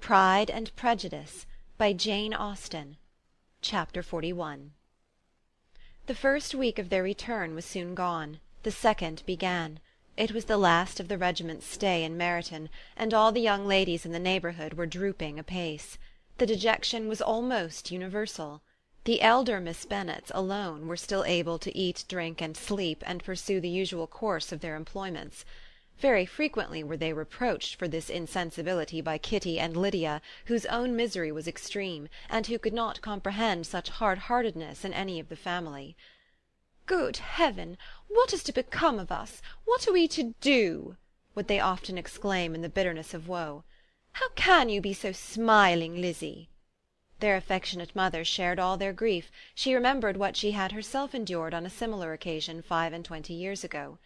Pride and Prejudice by Jane Austen. Chapter 41. The first week of their return was soon gone. The second began. It was the last of the regiment's stay in Meryton, and all the young ladies in the neighbourhood were drooping apace. The dejection was almost universal. The elder Miss Bennets alone were still able to eat, drink, and sleep, and pursue the usual course of their employments. Very frequently were they reproached for this insensibility by Kitty and Lydia, whose own misery was extreme, and who could not comprehend such hard-heartedness in any of the family. "Good heaven! What is to become of us? What are we to do?" would they often exclaim in the bitterness of woe. "How can you be so smiling, Lizzie?" Their affectionate mother shared all their grief. She remembered what she had herself endured on a similar occasion 25 years ago.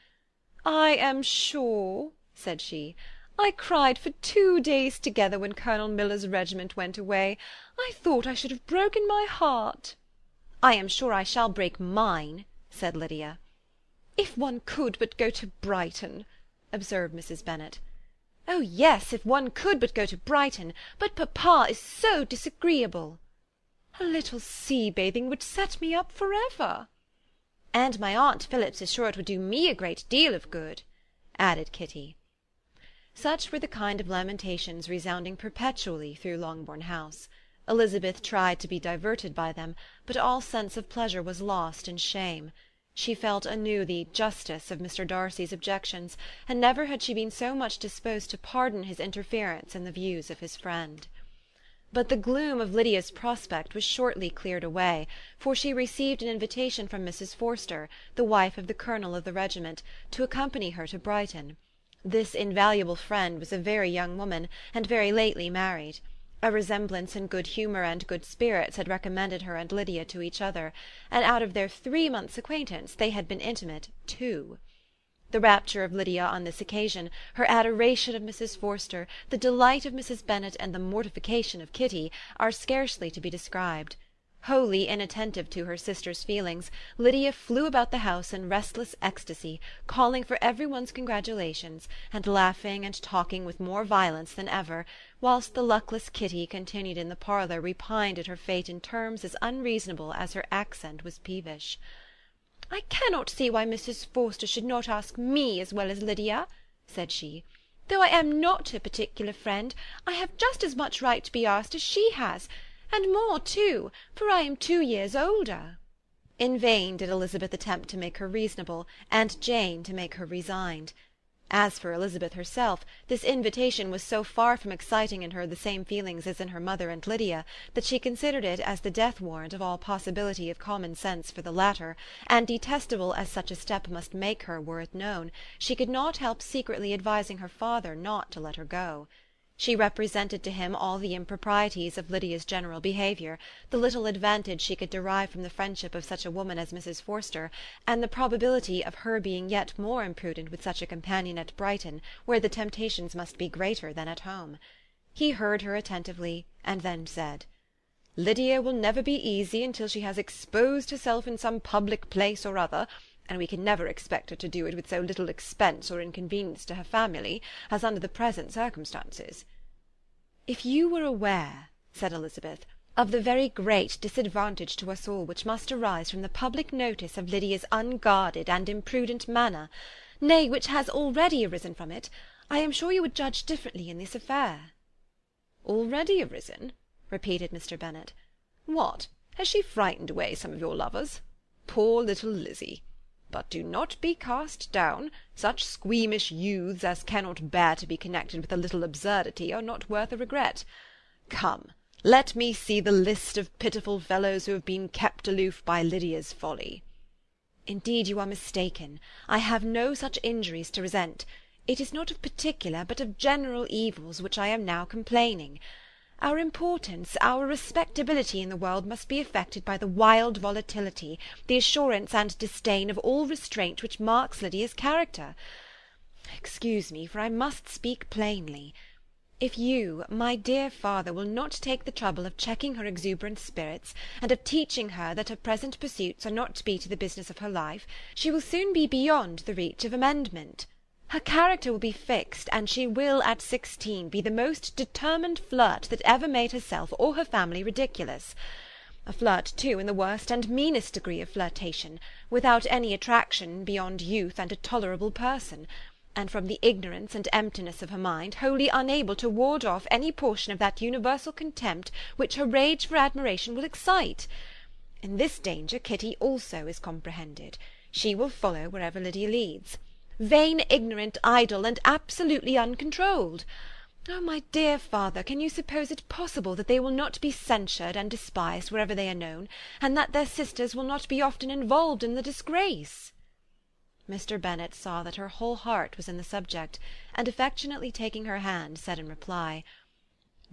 "I am sure," said she, "I cried for 2 days together when Colonel Miller's regiment went away. I thought I should have broken my heart." "I am sure I shall break mine," said Lydia. "If one could but go to Brighton," observed Mrs. Bennet. "Oh yes, if one could but go to Brighton, but papa is so disagreeable." "A little sea-bathing would set me up for ever." "And my aunt Phillips is sure it would do me a great deal of good," added Kitty. Such were the kind of lamentations resounding perpetually through Longbourn House. Elizabeth tried to be diverted by them, but all sense of pleasure was lost in shame. She felt anew the justice of Mr. Darcy's objections, and never had she been so much disposed to pardon his interference in the views of his friend. But the gloom of Lydia's prospect was shortly cleared away, for she received an invitation from Mrs. Forster, the wife of the colonel of the regiment, to accompany her to Brighton. This invaluable friend was a very young woman, and very lately married. A resemblance in good humour and good spirits had recommended her and Lydia to each other, and out of their 3 months' acquaintance they had been intimate 2. The rapture of Lydia on this occasion, her adoration of Mrs. Forster, the delight of Mrs. Bennet, and the mortification of Kitty, are scarcely to be described. Wholly inattentive to her sister's feelings, Lydia flew about the house in restless ecstasy, calling for every one's congratulations, and laughing and talking with more violence than ever, whilst the luckless Kitty continued in the parlour repined at her fate in terms as unreasonable as her accent was peevish. "I cannot see why Mrs. Forster should not ask me as well as Lydia," said she. "Though I am not her particular friend, I have just as much right to be asked as she has, and more too, for I am 2 years older." In vain did Elizabeth attempt to make her reasonable, and Jane to make her resigned. As for Elizabeth herself, this invitation was so far from exciting in her the same feelings as in her mother and Lydia, that she considered it as the death-warrant of all possibility of common sense for the latter, and detestable as such a step must make her were it known, she could not help secretly advising her father not to let her go. She represented to him all the improprieties of Lydia's general behaviour, the little advantage she could derive from the friendship of such a woman as Mrs. Forster, and the probability of her being yet more imprudent with such a companion at Brighton, where the temptations must be greater than at home. He heard her attentively, and then said, "Lydia will never be easy until she has exposed herself in some public place or other, and we can never expect her to do it with so little expense or inconvenience to her family as under the present circumstances." "If you were aware," said Elizabeth, "of the very great disadvantage to us all which must arise from the public notice of Lydia's unguarded and imprudent manner, nay, which has already arisen from it, I am sure you would judge differently in this affair." "Already arisen?" repeated Mr. Bennet. "What, has she frightened away some of your lovers? Poor little Lizzie! But do not be cast down. Such squeamish youths as cannot bear to be connected with a little absurdity are not worth a regret. Come, let me see the list of pitiful fellows who have been kept aloof by Lydia's folly." "Indeed you are mistaken. I have no such injuries to resent. It is not of particular, but of general evils which I am now complaining. Our importance, our respectability in the world must be affected by the wild volatility, the assurance and disdain of all restraint which marks Lydia's character. Excuse me, for I must speak plainly. If you, my dear father, will not take the trouble of checking her exuberant spirits, and of teaching her that her present pursuits are not to be to the business of her life, she will soon be beyond the reach of amendment. Her character will be fixed, and she will, at 16, be the most determined flirt that ever made herself or her family ridiculous. A flirt, too, in the worst and meanest degree of flirtation, without any attraction beyond youth and a tolerable person, and from the ignorance and emptiness of her mind wholly unable to ward off any portion of that universal contempt which her rage for admiration will excite. In this danger Kitty also is comprehended. She will follow wherever Lydia leads. Vain, ignorant, idle, and absolutely uncontrolled. Oh, my dear father, can you suppose it possible that they will not be censured and despised wherever they are known, and that their sisters will not be often involved in the disgrace? Mr. Bennet saw that her whole heart was in the subject, and affectionately taking her hand, said in reply,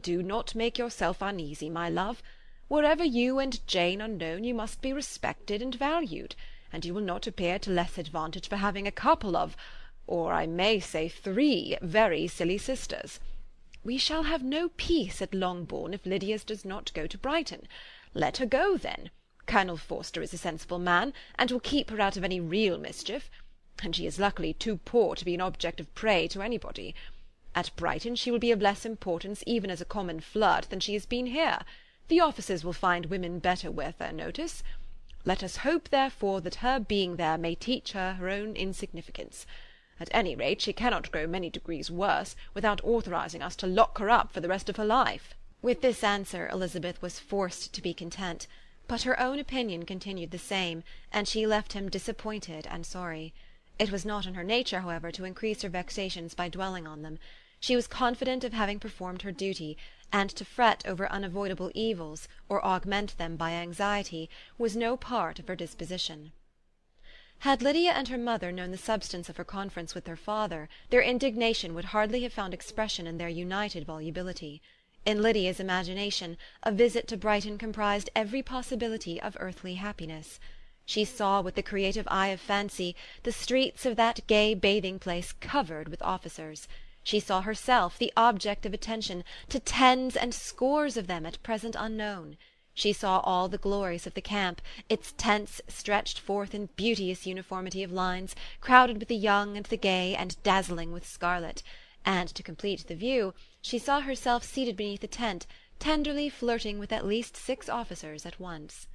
"Do not make yourself uneasy, my love. Wherever you and Jane are known, you must be respected and valued, and you will not appear to less advantage for having a couple of, or I may say 3, very silly sisters. We shall have no peace at Longbourn if Lydia does not go to Brighton. Let her go, then. Colonel Forster is a sensible man, and will keep her out of any real mischief, and she is luckily too poor to be an object of prey to anybody. At Brighton she will be of less importance even as a common flirt than she has been here. The officers will find women better worth their notice. Let us hope, therefore, that her being there may teach her her own insignificance. At any rate, she cannot grow many degrees worse, without authorizing us to lock her up for the rest of her life." With this answer Elizabeth was forced to be content, but her own opinion continued the same, and she left him disappointed and sorry. It was not in her nature, however, to increase her vexations by dwelling on them. She was confident of having performed her duty, and to fret over unavoidable evils, or augment them by anxiety, was no part of her disposition. Had Lydia and her mother known the substance of her conference with their father, their indignation would hardly have found expression in their united volubility. In Lydia's imagination, a visit to Brighton comprised every possibility of earthly happiness. She saw with the creative eye of fancy the streets of that gay bathing-place covered with officers. She saw herself the object of attention to tens and scores of them at present unknown. She saw all the glories of the camp, its tents stretched forth in beauteous uniformity of lines, crowded with the young and the gay, and dazzling with scarlet. And to complete the view, she saw herself seated beneath a tent, tenderly flirting with at least 6 officers at once.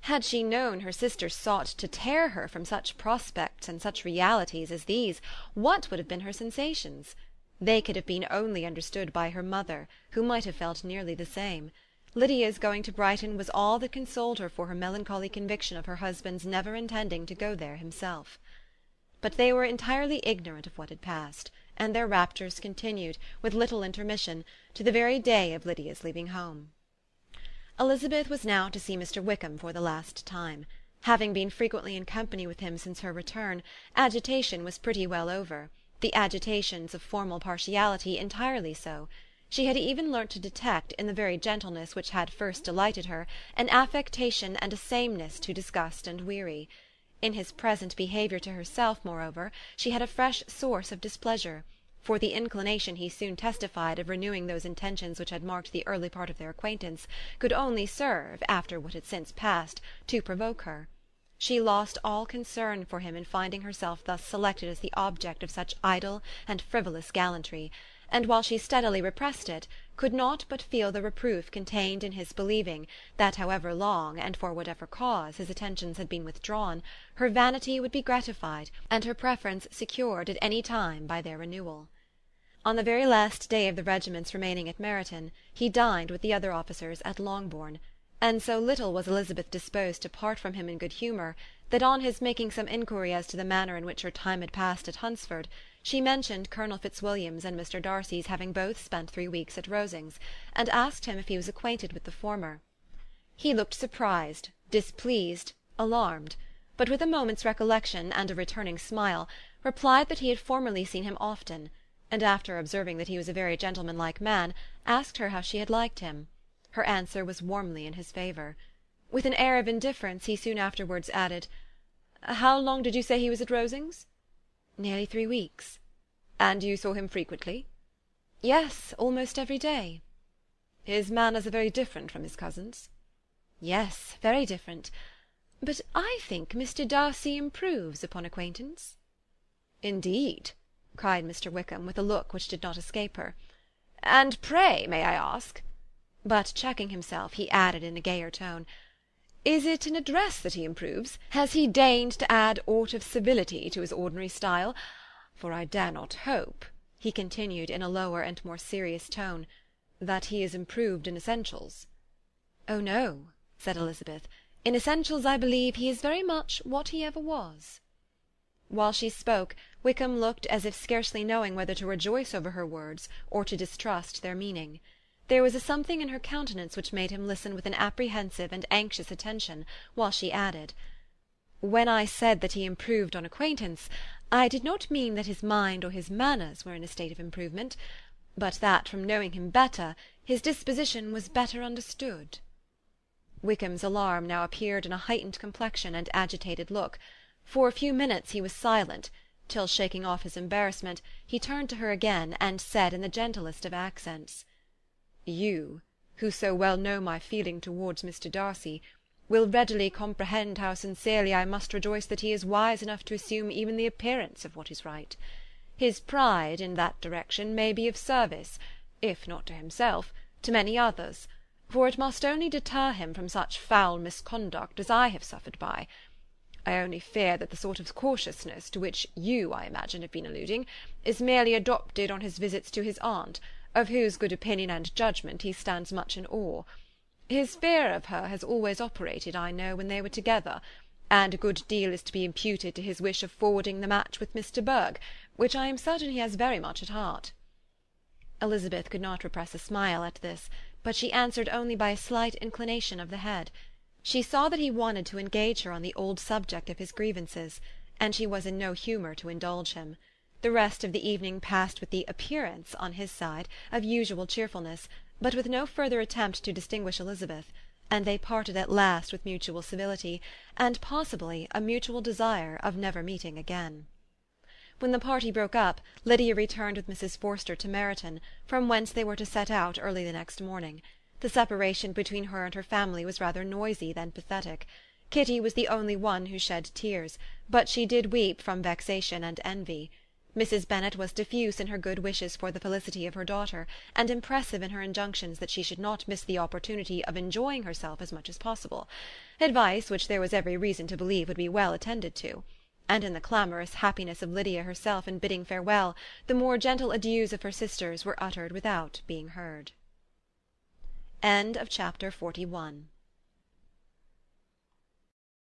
Had she known her sister sought to tear her from such prospects and such realities as these, what would have been her sensations? They could have been only understood by her mother, who might have felt nearly the same. Lydia's going to Brighton was all that consoled her for her melancholy conviction of her husband's never intending to go there himself. But they were entirely ignorant of what had passed, and their raptures continued, with little intermission, to the very day of Lydia's leaving home. Elizabeth was now to see Mr. Wickham for the last time. Having been frequently in company with him since her return, agitation was pretty well over. The agitations of formal partiality entirely so. She had even learnt to detect, in the very gentleness which had first delighted her, an affectation and a sameness to disgust and weary. In his present behaviour to herself, moreover, she had a fresh source of displeasure, for the inclination he soon testified of renewing those intentions which had marked the early part of their acquaintance could only serve, after what had since passed, to provoke her. She lost all concern for him in finding herself thus selected as the object of such idle and frivolous gallantry, and while she steadily repressed it, could not but feel the reproof contained in his believing that however long, and for whatever cause, his attentions had been withdrawn, her vanity would be gratified, and her preference secured at any time by their renewal. On the very last day of the regiment's remaining at Meryton, he dined with the other officers at Longbourn, and so little was Elizabeth disposed to part from him in good humour, that on his making some inquiry as to the manner in which her time had passed at Hunsford, she mentioned Colonel Fitzwilliam's and Mr. Darcy's having both spent 3 weeks at Rosings, and asked him if he was acquainted with the former. He looked surprised, displeased, alarmed, but with a moment's recollection and a returning smile, replied that he had formerly seen him often, and after observing that he was a very gentlemanlike man, asked her how she had liked him. Her answer was warmly in his favour. With an air of indifference he soon afterwards added, "How long did you say he was at Rosings?" "Nearly 3 weeks." "And you saw him frequently?" "Yes, almost every day." "His manners are very different from his cousin's?" "Yes, very different. But I think Mr. Darcy improves upon acquaintance." "Indeed! cried Mr. Wickham, with a look which did not escape her. "And pray, may I ask—" But checking himself, he added in a gayer tone, "Is it in address that he improves? Has he deigned to add aught of civility to his ordinary style? For I dare not hope," he continued in a lower and more serious tone, "that he is improved in essentials." "Oh no," said Elizabeth. "In essentials I believe he is very much what he ever was." While she spoke, Wickham looked as if scarcely knowing whether to rejoice over her words or to distrust their meaning. There was a something in her countenance which made him listen with an apprehensive and anxious attention, while she added, "When I said that he improved on acquaintance, I did not mean that his mind or his manners were in a state of improvement, but that from knowing him better, his disposition was better understood." Wickham's alarm now appeared in a heightened complexion and agitated look. For a few minutes he was silent, till, shaking off his embarrassment, he turned to her again, and said in the gentlest of accents, "You, who so well know my feeling towards Mr. Darcy, will readily comprehend how sincerely I must rejoice that he is wise enough to assume even the appearance of what is right. His pride in that direction may be of service, if not to himself, to many others, for it must only deter him from such foul misconduct as I have suffered by. I only fear that the sort of cautiousness to which you, I imagine, have been alluding, is merely adopted on his visits to his aunt, of whose good opinion and judgment he stands much in awe. His fear of her has always operated, I know, when they were together, and a good deal is to be imputed to his wish of forwarding the match with Mr. Berg, which I am certain he has very much at heart." Elizabeth could not repress a smile at this, but she answered only by a slight inclination of the head. She saw that he wanted to engage her on the old subject of his grievances, and she was in no humour to indulge him. The rest of the evening passed with the appearance, on his side, of usual cheerfulness, but with no further attempt to distinguish Elizabeth, and they parted at last with mutual civility, and possibly a mutual desire of never meeting again. When the party broke up, Lydia returned with Mrs. Forster to Meryton, from whence they were to set out early the next morning. The separation between her and her family was rather noisy than pathetic. Kitty was the only one who shed tears, but she did weep from vexation and envy. Mrs. Bennet was diffuse in her good wishes for the felicity of her daughter, and impressive in her injunctions that she should not miss the opportunity of enjoying herself as much as possible, advice which there was every reason to believe would be well attended to. And in the clamorous happiness of Lydia herself in bidding farewell, the more gentle adieus of her sisters were uttered without being heard. Chapter 42